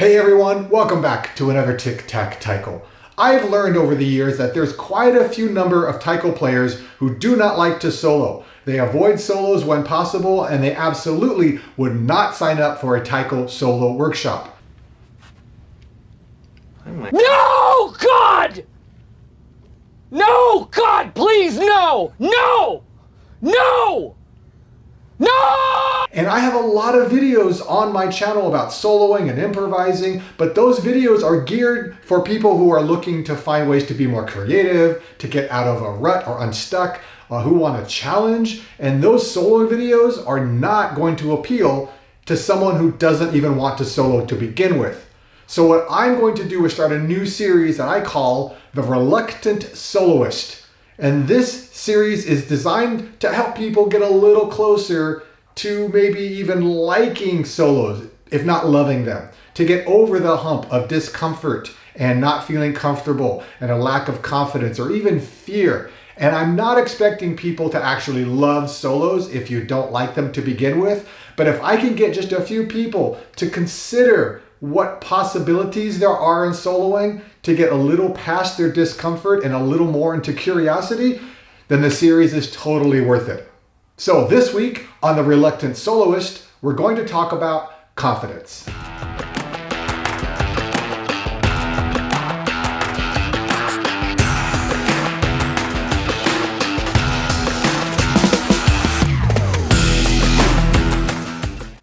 Hey everyone, welcome back to another Tic Tac Taiko. I've learned over the years that there's quite a few number of taiko players who do not like to solo. They avoid solos when possible, and they absolutely would not sign up for a taiko solo workshop. No, God! No, God, please, no! No! No! No! And I have a lot of videos on my channel about soloing and improvising, but those videos are geared for people who are looking to find ways to be more creative, to get out of a rut or unstuck, who want a challenge. And those solo videos are not going to appeal to someone who doesn't even want to solo to begin with. So what I'm going to do is start a new series that I call The Reluctant Soloist. And this series is designed to help people get a little closer to maybe even liking solos, if not loving them, to get over the hump of discomfort and not feeling comfortable and a lack of confidence or even fear. And I'm not expecting people to actually love solos if you don't like them to begin with, but if I can get just a few people to consider what possibilities there are in soloing, to get a little past their discomfort and a little more into curiosity, then the series is totally worth it. So this week on The Reluctant Soloist, we're going to talk about confidence.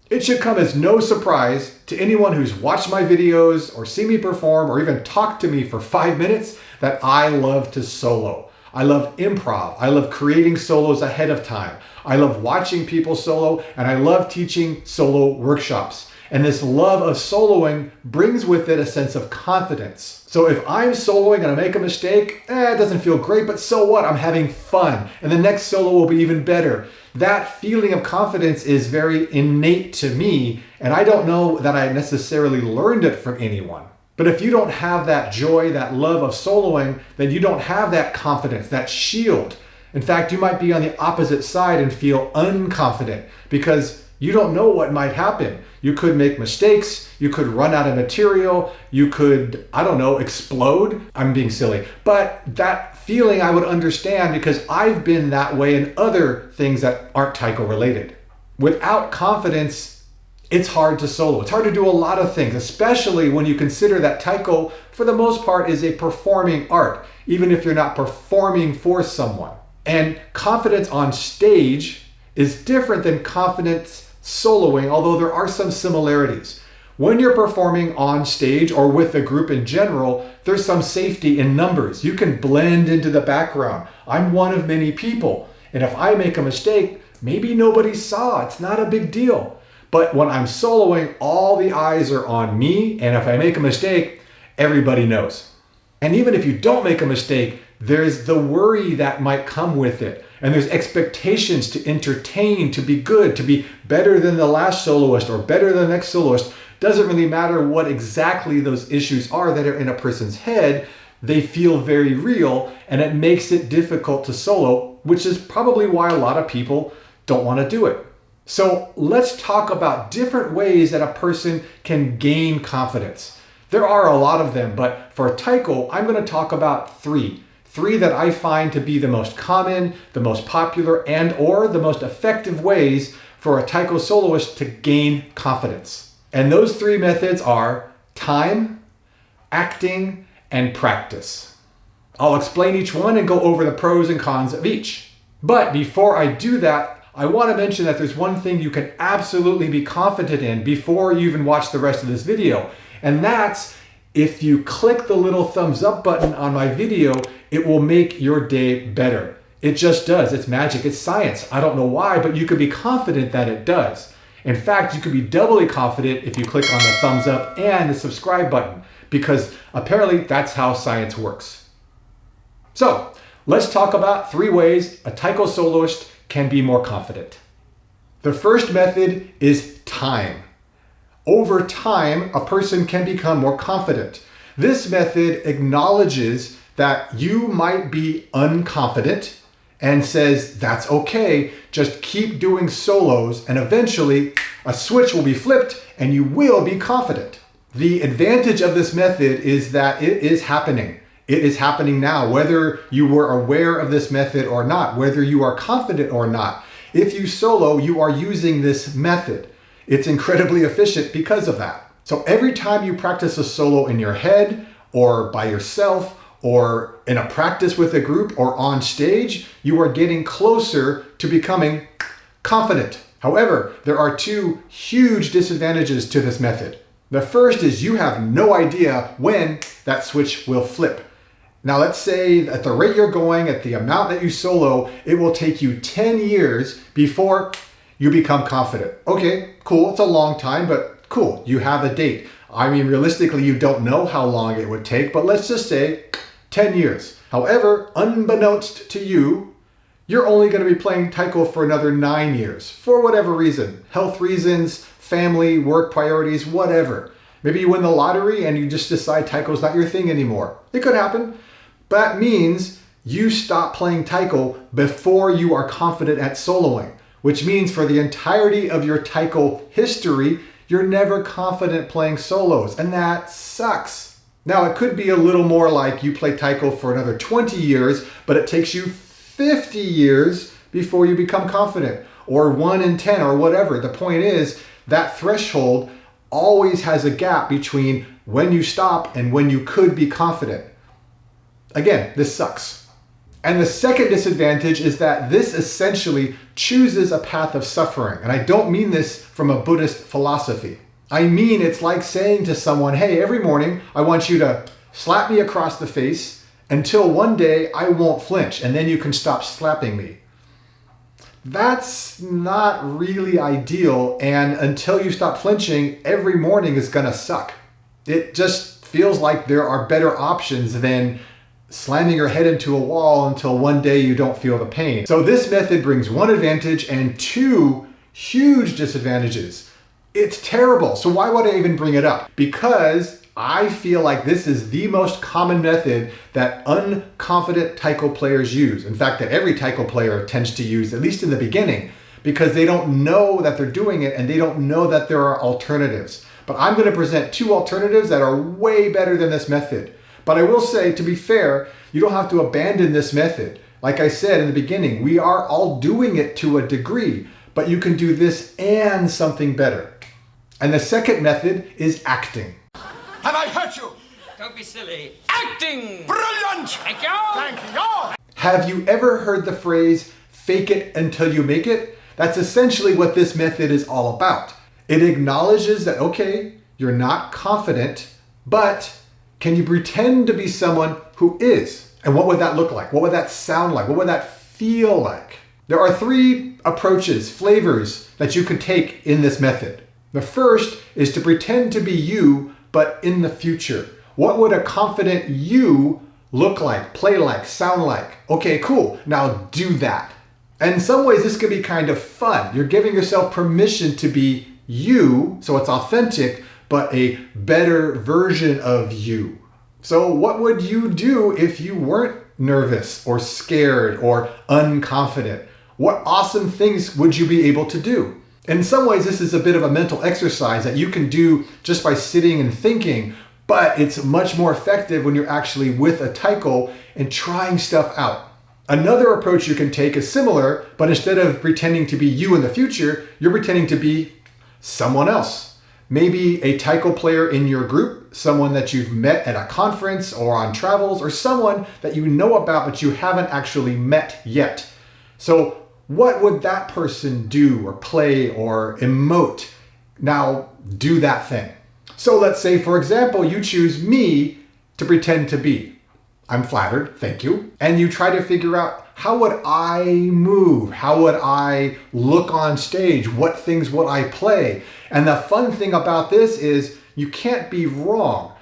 It should come as no surprise to anyone who's watched my videos or seen me perform or even talked to me for 5 minutes that I love to solo. I love improv. I love creating solos ahead of time. I love watching people solo, and I love teaching solo workshops. And this love of soloing brings with it a sense of confidence. So if I'm soloing and I make a mistake, it doesn't feel great, but so what? I'm having fun. And the next solo will be even better. That feeling of confidence is very innate to me, and I don't know that I necessarily learned it from anyone. But if you don't have that joy, that love of soloing, then you don't have that confidence, that shield. In fact, you might be on the opposite side and feel unconfident because you don't know what might happen. You could make mistakes, you could run out of material, you could, explode. I'm being silly. But that feeling I would understand because I've been that way in other things that aren't taiko related. Without confidence, it's hard to solo. It's hard to do a lot of things, especially when you consider that taiko, for the most part, is a performing art, even if you're not performing for someone. And confidence on stage is different than confidence soloing, although there are some similarities. When you're performing on stage or with a group in general, there's some safety in numbers. You can blend into the background. I'm one of many people, and if I make a mistake, maybe nobody saw. It's not a big deal. But when I'm soloing, all the eyes are on me, and if I make a mistake, everybody knows. And even if you don't make a mistake, there's the worry that might come with it. And there's expectations to entertain, to be good, to be better than the last soloist or better than the next soloist. Doesn't really matter what exactly those issues are that are in a person's head. They feel very real, and it makes it difficult to solo, which is probably why a lot of people don't want to do it. So let's talk about different ways that a person can gain confidence. There are a lot of them, but for taiko, I'm going to talk about three that I find to be the most common, the most popular, and or the most effective ways for a taiko soloist to gain confidence. And those three methods are time, acting, and practice. I'll explain each one and go over the pros and cons of each. But before I do that, I want to mention that there's one thing you can absolutely be confident in before you even watch the rest of this video. And that's if you click the little thumbs up button on my video, it will make your day better. It just does. It's magic. It's science. I don't know why, but you could be confident that it does. In fact, you could be doubly confident if you click on the thumbs up and the subscribe button, because apparently that's how science works. So let's talk about 3 ways a taiko soloist can be more confident. The first method is time. Over time, a person can become more confident. This method acknowledges that you might be unconfident and says, that's okay, just keep doing solos and eventually a switch will be flipped and you will be confident. The advantage of this method is that it is happening. It is happening now, whether you were aware of this method or not, whether you are confident or not. If you solo, you are using this method. It's incredibly efficient because of that. So every time you practice a solo in your head or by yourself or in a practice with a group or on stage, you are getting closer to becoming confident. However, there are two huge disadvantages to this method. The first is you have no idea when that switch will flip. Now let's say at the rate you're going, at the amount that you solo, it will take you 10 years before you become confident. Okay, cool, it's a long time, but cool, you have a date. I mean, realistically, you don't know how long it would take, but let's just say 10 years. However, unbeknownst to you, you're only going to be playing taiko for another 9 years, for whatever reason. Health reasons, family, work priorities, whatever. Maybe you win the lottery and you just decide taiko's not your thing anymore. It could happen. But that means you stop playing taiko before you are confident at soloing, which means for the entirety of your taiko history, you're never confident playing solos, and that sucks. Now, it could be a little more like you play taiko for another 20 years, but it takes you 50 years before you become confident, or 1 in 10, or whatever. The point is, that threshold always has a gap between when you stop and when you could be confident. Again, this sucks. And the second disadvantage is that this essentially chooses a path of suffering. And I don't mean this from a Buddhist philosophy. I mean, it's like saying to someone, hey, every morning I want you to slap me across the face until one day I won't flinch, and then you can stop slapping me. That's not really ideal, and until you stop flinching, every morning is gonna suck. It just feels like there are better options than slamming your head into a wall until one day you don't feel the pain. So this method brings one advantage and two huge disadvantages. It's terrible. So why would I even bring it up? Because I feel like this is the most common method that unconfident taiko players use. In fact, that every taiko player tends to use, at least in the beginning, because they don't know that they're doing it and they don't know that there are alternatives. But I'm going to present two alternatives that are way better than this method. But I will say, to be fair, you don't have to abandon this method. Like I said in the beginning, we are all doing it to a degree, but you can do this and something better. And the second method is acting. Have I hurt you? Don't be silly. Acting! Brilliant! Thank you! Thank you! Have you ever heard the phrase, fake it until you make it? That's essentially what this method is all about. It acknowledges that, okay, you're not confident, but can you pretend to be someone who is? And what would that look like? What would that sound like? What would that feel like? There are three approaches, flavors that you could take in this method. The first is to pretend to be you, but in the future. What would a confident you look like, play like, sound like? Okay, cool. Now do that. And in some ways, this could be kind of fun. You're giving yourself permission to be you, so it's authentic, but a better version of you. So what would you do if you weren't nervous or scared or unconfident? What awesome things would you be able to do? In some ways, this is a bit of a mental exercise that you can do just by sitting and thinking, but it's much more effective when you're actually with a taiko and trying stuff out. Another approach you can take is similar, but instead of pretending to be you in the future, you're pretending to be someone else. Maybe a taiko player in your group, someone that you've met at a conference or on travels, or someone that you know about but you haven't actually met yet. So what would that person do or play or emote? Now do that thing. So let's say, for example, you choose me to pretend to be. I'm flattered, thank you. And you try to figure out, how would I move? How would I look on stage? What things would I play? And the fun thing about this is you can't be wrong.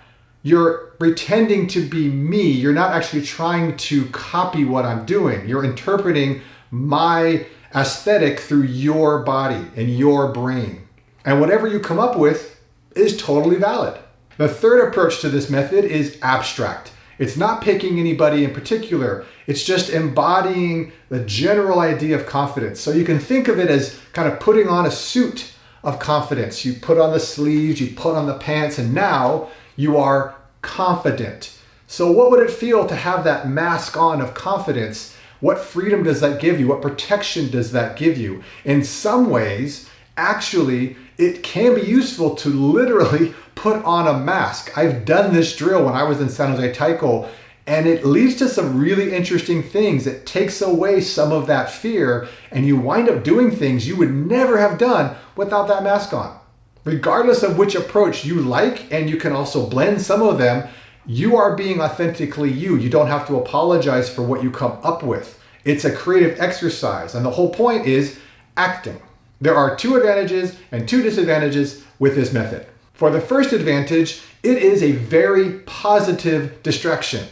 You're pretending to be me. You're not actually trying to copy what I'm doing. You're interpreting my aesthetic through your body and your brain. And whatever you come up with is totally valid. The third approach to this method is abstract. It's not picking anybody in particular. It's just embodying the general idea of confidence. So you can think of it as kind of putting on a suit of confidence. You put on the sleeves, you put on the pants, and now you are confident. So what would it feel to have that mask on of confidence? What freedom does that give you? What protection does that give you? In some ways, actually, it can be useful to literally put on a mask. I've done this drill when I was in San Jose Taiko, and it leads to some really interesting things. It takes away some of that fear, and you wind up doing things you would never have done without that mask on. Regardless of which approach you like, and you can also blend some of them, you are being authentically you. You don't have to apologize for what you come up with. It's a creative exercise, and the whole point is acting. There are 2 advantages and 2 disadvantages with this method. For the first advantage, it is a very positive distraction.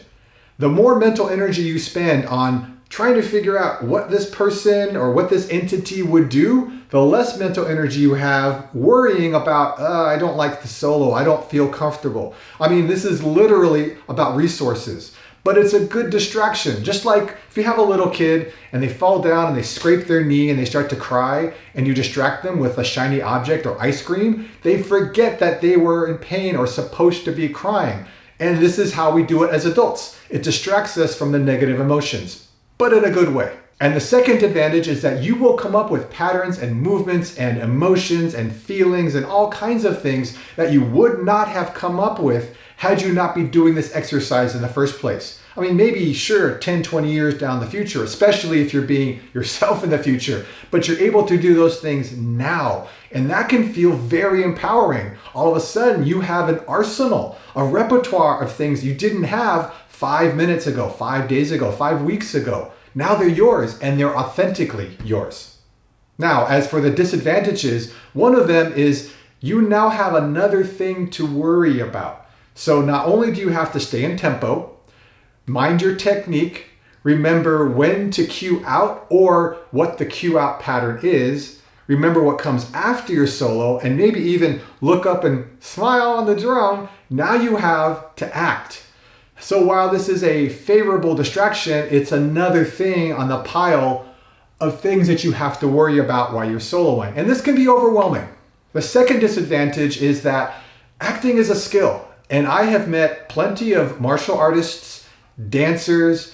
The more mental energy you spend on trying to figure out what this person or what this entity would do, the less mental energy you have worrying about, I don't like the solo, I don't feel comfortable. I mean, this is literally about resources, but it's a good distraction. Just like if you have a little kid and they fall down and they scrape their knee and they start to cry, and you distract them with a shiny object or ice cream, they forget that they were in pain or supposed to be crying. And this is how we do it as adults. It distracts us from the negative emotions, but in a good way. And the second advantage is that you will come up with patterns and movements and emotions and feelings and all kinds of things that you would not have come up with had you not been doing this exercise in the first place. I mean, maybe, sure, 10, 20 years down the future, especially if you're being yourself in the future, but you're able to do those things now. And that can feel very empowering. All of a sudden, you have an arsenal, a repertoire of things you didn't have 5 minutes ago, 5 days ago, 5 weeks ago. Now they're yours, and they're authentically yours. Now, as for the disadvantages, one of them is you now have another thing to worry about. So not only do you have to stay in tempo, mind your technique, remember when to cue out or what the cue out pattern is, remember what comes after your solo, and maybe even look up and smile on the drum. Now you have to act. So while this is a favorable distraction, it's another thing on the pile of things that you have to worry about while you're soloing. And this can be overwhelming. The second disadvantage is that acting is a skill. And I have met plenty of martial artists, dancers,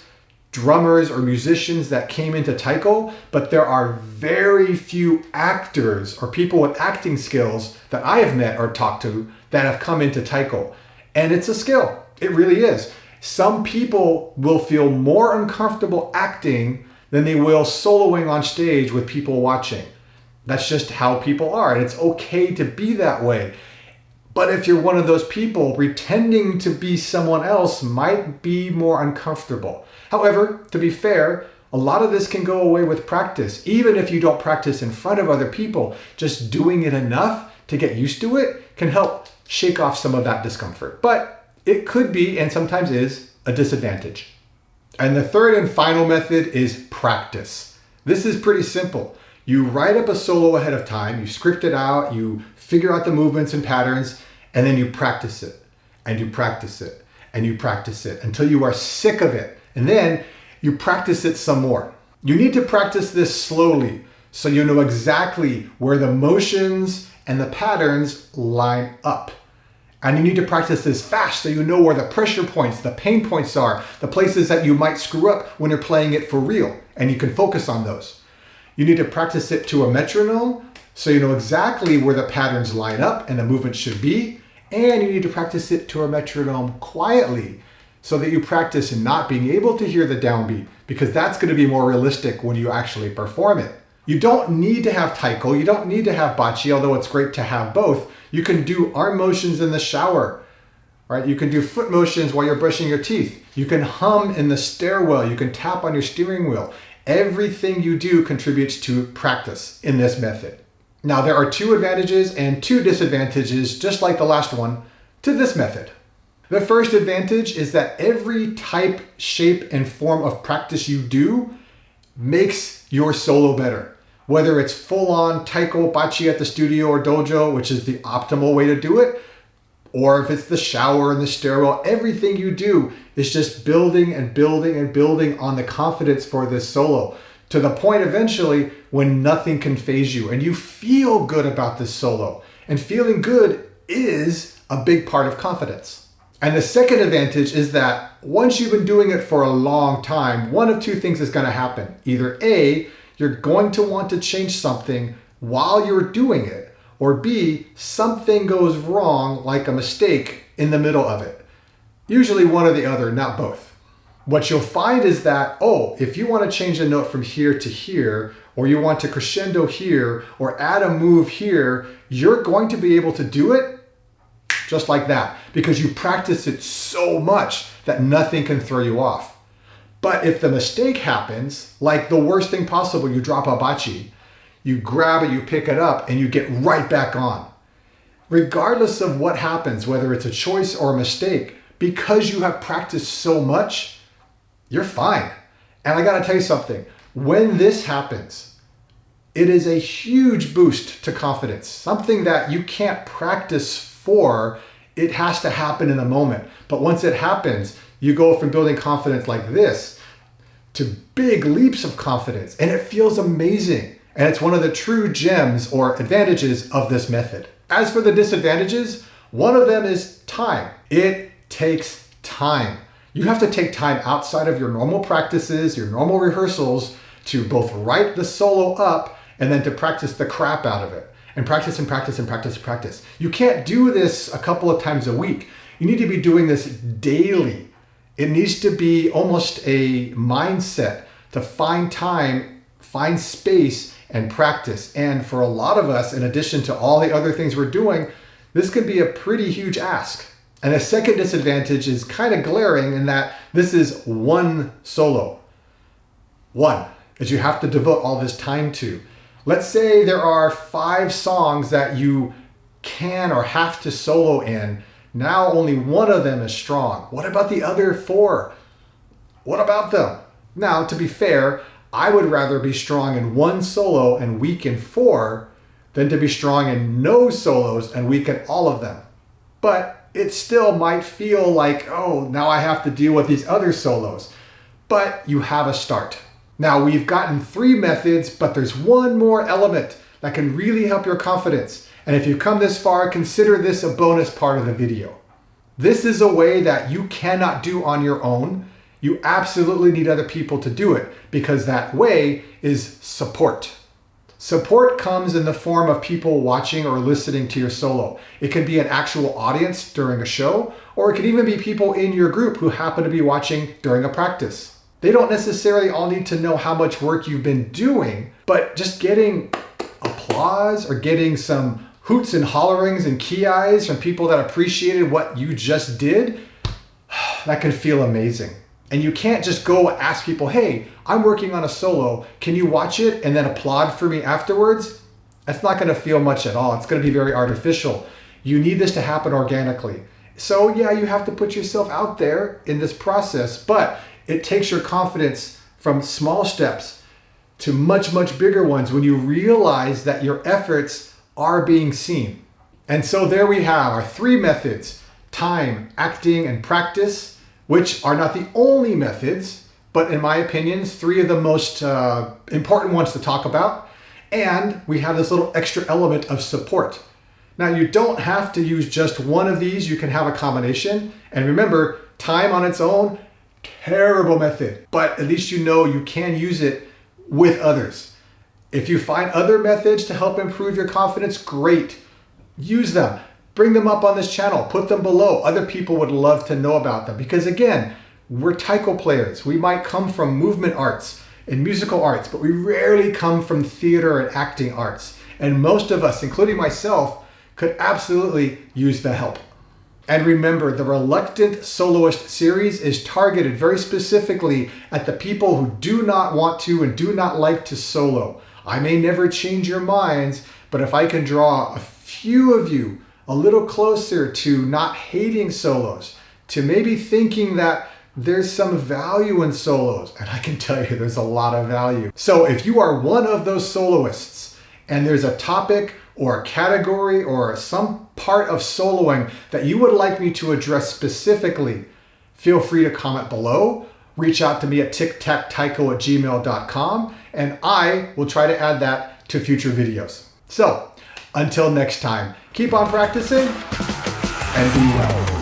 drummers, or musicians that came into Taiko, but there are very few actors or people with acting skills that I have met or talked to that have come into Taiko. And it's a skill. It really is. Some people will feel more uncomfortable acting than they will soloing on stage with people watching. That's just how people are, and it's okay to be that way. But if you're one of those people, pretending to be someone else might be more uncomfortable. However, to be fair, a lot of this can go away with practice. Even if you don't practice in front of other people, just doing it enough to get used to it can help shake off some of that discomfort. But it could be, and sometimes is, a disadvantage. And the third and final method is practice. This is pretty simple. You write up a solo ahead of time, you script it out, you figure out the movements and patterns, and then you practice it, and you practice it, and you practice it until you are sick of it. And then you practice it some more. You need to practice this slowly so you know exactly where the motions and the patterns line up. And you need to practice this fast so you know where the pressure points, the pain points are, the places that you might screw up when you're playing it for real, and you can focus on those. You need to practice it to a metronome so you know exactly where the patterns line up and the movement should be, and you need to practice it to a metronome quietly so that you practice not being able to hear the downbeat, because that's going to be more realistic when you actually perform it. You don't need to have taiko, you don't need to have bachi, although it's great to have both. You can do arm motions in the shower, right? You can do foot motions while you're brushing your teeth. You can hum in the stairwell. You can tap on your steering wheel. Everything you do contributes to practice in this method. Now, there are 2 advantages and 2 disadvantages, just like the last one, to this method. The first advantage is that every type, shape, and form of practice you do makes your solo better. Whether it's full-on taiko bachi at the studio or dojo, which is the optimal way to do it, or if it's the shower and the stairwell, everything you do is just building and building and building on the confidence for this solo. to the point eventually when nothing can faze you and you feel good about this solo. And feeling good is a big part of confidence. And the second advantage is that once you've been doing it for a long time, one of two things is going to happen. Either A, you're going to want to change something while you're doing it, or B, something goes wrong, like a mistake, in the middle of it. Usually one or the other, not both. What you'll find is that, if you want to change a note from here to here, or you want to crescendo here, or add a move here, you're going to be able to do it just like that, because you practice it so much that nothing can throw you off. But if the mistake happens, like the worst thing possible, you drop a bachi, you grab it, you pick it up, and you get right back on. Regardless of what happens, whether it's a choice or a mistake, because you have practiced so much, you're fine. And I gotta tell you something, when this happens, it is a huge boost to confidence, something that you can't practice for. It has to happen in the moment. But once it happens, you go from building confidence like this to big leaps of confidence, and it feels amazing. And it's one of the true gems or advantages of this method. As for the disadvantages, one of them is time. It takes time. You have to take time outside of your normal practices, your normal rehearsals, to both write the solo up and then to practice the crap out of it. And practice and practice and practice and practice. You can't do this a couple of times a week. You need to be doing this daily. It needs to be almost a mindset to find time, find space, and practice. And for a lot of us, in addition to all the other things we're doing, this can be a pretty huge ask. And the second disadvantage is kind of glaring in that this is one solo. One, that you have to devote all this time to. Let's say there are 5 songs that you can or have to solo in. Now only one of them is strong. What about the other 4? What about them? Now, to be fair, I would rather be strong in one solo and weak in 4 than to be strong in no solos and weak in all of them. But it still might feel like, now I have to deal with these other solos. But you have a start. Now, we've gotten 3 methods, but there's one more element that can really help your confidence. And if you've come this far, consider this a bonus part of the video. This is a way that you cannot do on your own. You absolutely need other people to do it, because that way is support. Support comes in the form of people watching or listening to your solo. It can be an actual audience during a show, or it can even be people in your group who happen to be watching during a practice. They don't necessarily all need to know how much work you've been doing, but just getting applause or getting some hoots and hollerings and ki-eyes from people that appreciated what you just did, that can feel amazing. And you can't just go ask people, hey, I'm working on a solo, can you watch it and then applaud for me afterwards? That's not gonna feel much at all. It's gonna be very artificial. You need this to happen organically. So yeah, you have to put yourself out there in this process, but it takes your confidence from small steps to much, much bigger ones when you realize that your efforts are being seen. And so there we have our 3 methods: time, acting, and practice, which are not the only methods, but in my opinion, 3 of the most important ones to talk about. And we have this little extra element of support. Now, you don't have to use just one of these. You can have a combination. And remember, time on its own, terrible method, but at least you know you can use it with others. If you find other methods to help improve your confidence, great. Use them. Bring them up on this channel. Put them below. Other people would love to know about them, because again, we're taiko players. We might come from movement arts and musical arts, but we rarely come from theater and acting arts. And most of us, including myself, could absolutely use the help. And remember, the Reluctant Soloist series is targeted very specifically at the people who do not want to and do not like to solo. I may never change your minds, but if I can draw a few of you a little closer to not hating solos, to maybe thinking that there's some value in solos, and I can tell you there's a lot of value. So if you are one of those soloists and there's a topic or a category or some part of soloing that you would like me to address specifically, feel free to comment below. reach out to me at tictactyco@gmail.com, and I will try to add that to future videos. So, until next time, keep on practicing and be well.